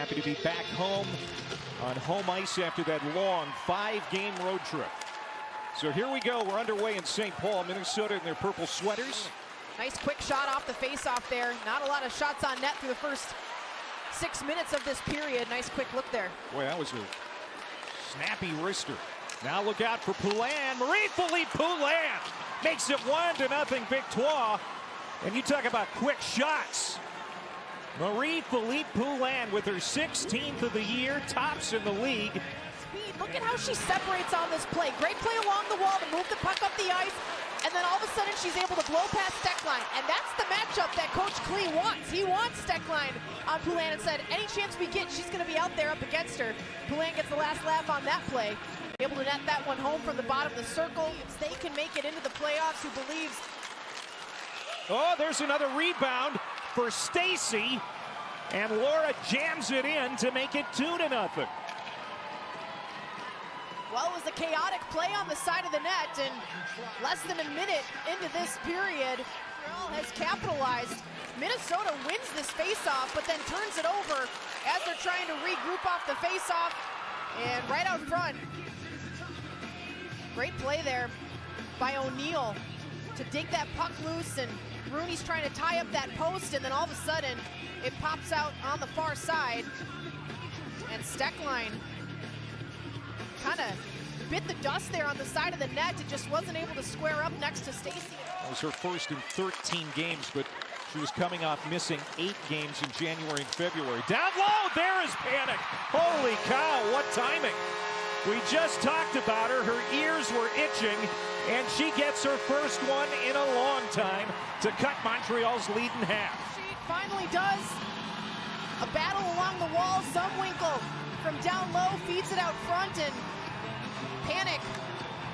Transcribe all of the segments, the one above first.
happy to be back home on home ice after that long 5-game road trip. So here we go. We're underway in St. Paul, Minnesota in their purple sweaters. Nice quick shot off the face-off there. Not a lot of shots on net through the first 6 minutes of this period. Nice quick look there. Boy, that was a snappy wrister. Now look out for Poulin. Marie-Philippe Poulin makes it 1-0 victoire. And you talk about quick shots. Marie-Philippe Poulin with her 16th of the year, tops in the league. Speed, look at how she separates on this play. Great play along the wall to move the puck up the ice. And then all of a sudden she's able to blow past Steckline. And that's the matchup that Coach Klee wants. He wants Steckline on Poulin and said, any chance we get, she's going to be out there up against her. Poulin gets the last laugh on that play. Able to net that one home from the bottom of the circle. If they can make it into the playoffs, who believes? Oh, there's another rebound for Stacy. And Laura jams it in to make it 2-0. Well, it was a chaotic play on the side of the net, and less than a minute into this period, Montreal has capitalized. Minnesota wins this faceoff, but then turns it over as they're trying to regroup off the faceoff. And right out front, great play there by O'Neill to dig that puck loose, and Rooney's trying to tie up that post, and then all of a sudden, it pops out on the far side, and Steckline kind of bit the dust there on the side of the net. It just wasn't able to square up next to Stacy. That was her first in 13 games, but she was coming off missing 8 games in January and February. Down low, there is Panic. Holy cow, what timing. We just talked about her. Her ears were itching, and she gets her first one in a long time to cut Montreal's lead in half. She finally does. A battle along the wall. Zumwinkle from down low feeds it out front, and Panic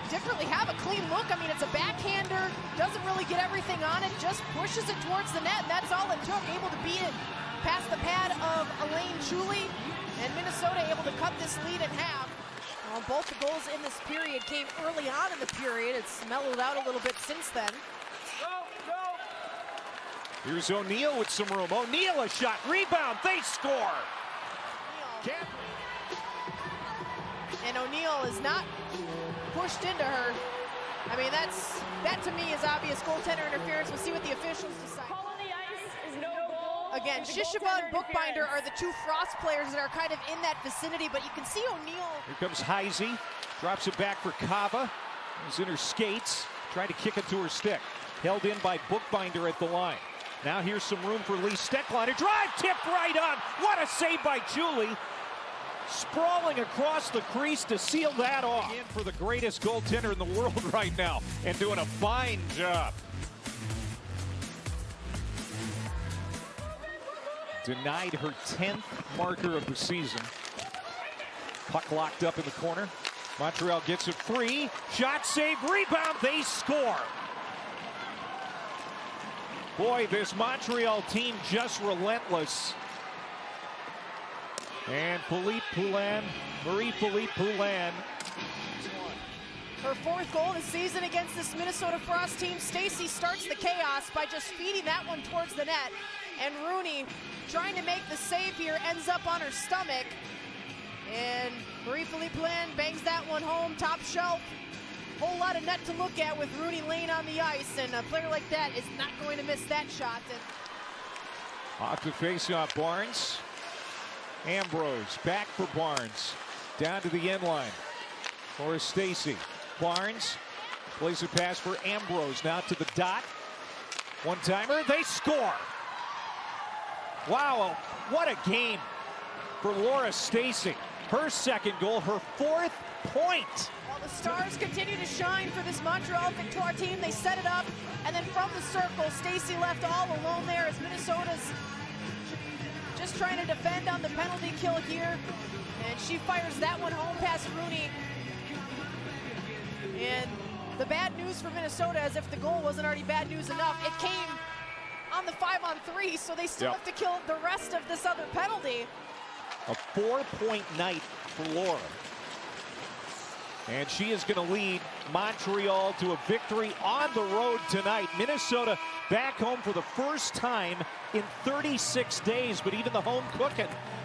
didn't really have a clean look. I mean, it's a backhander, doesn't really get everything on it, just pushes it towards the net. That's all it took, able to beat it past the pad of Elaine Chuli, and Minnesota able to cut this lead in half. Well, both the goals in this period came early on in the period. It's mellowed out a little bit since then. Here's O'Neill with some room. O'Neill a shot, rebound, they score. And O'Neill is not pushed into her. I mean, that to me is obvious goaltender interference. We'll see what the officials decide. Again, Shisheva and Bookbinder are the two Frost players that are kind of in that vicinity, but you can see O'Neill. Here comes Heisey, drops it back for Kava. He's in her skates, trying to kick it to her stick. Held in by Bookbinder at the line. Now here's some room for Lee Steckline. A drive tipped right on. What a save by Julie. Sprawling across the crease to seal that off. In for the greatest goaltender in the world right now, and doing a fine job. Denied her 10th marker of the season. Puck locked up in the corner. Montreal gets it free. Shot, save, rebound, they score. Boy, this Montreal team just relentless. And Marie-Philippe Poulin. Her 4th goal of the season against this Minnesota Frost team. Stacy starts the chaos by just feeding that one towards the net. And Rooney, trying to make the save here, ends up on her stomach. And Marie-Philippe Poulin bangs that one home, top shelf. Whole lot of net to look at with Rooney laying on the ice, and a player like that is not going to miss that shot. And off the face-off, Barnes. Ambrose back for Barnes. Down to the end line for Stacy. Barnes plays a pass for Ambrose. Now to the dot. One-timer, they score. Wow, what a game for Laura Stacy. Her 2nd goal, her 4th point. Well, the stars continue to shine for this Montreal Victoire team. They set it up, and then from the circle, Stacy left all alone there as Minnesota's just trying to defend on the penalty kill here. And she fires that one home past Rooney. And the bad news for Minnesota, as if the goal wasn't already bad news enough, it came on the 5-on-3, so they still have to kill the rest of this other penalty. A 4-point night for Laura. And she is going to lead Montreal to a victory on the road tonight. Minnesota back home for the first time in 36 days, but even the home cooking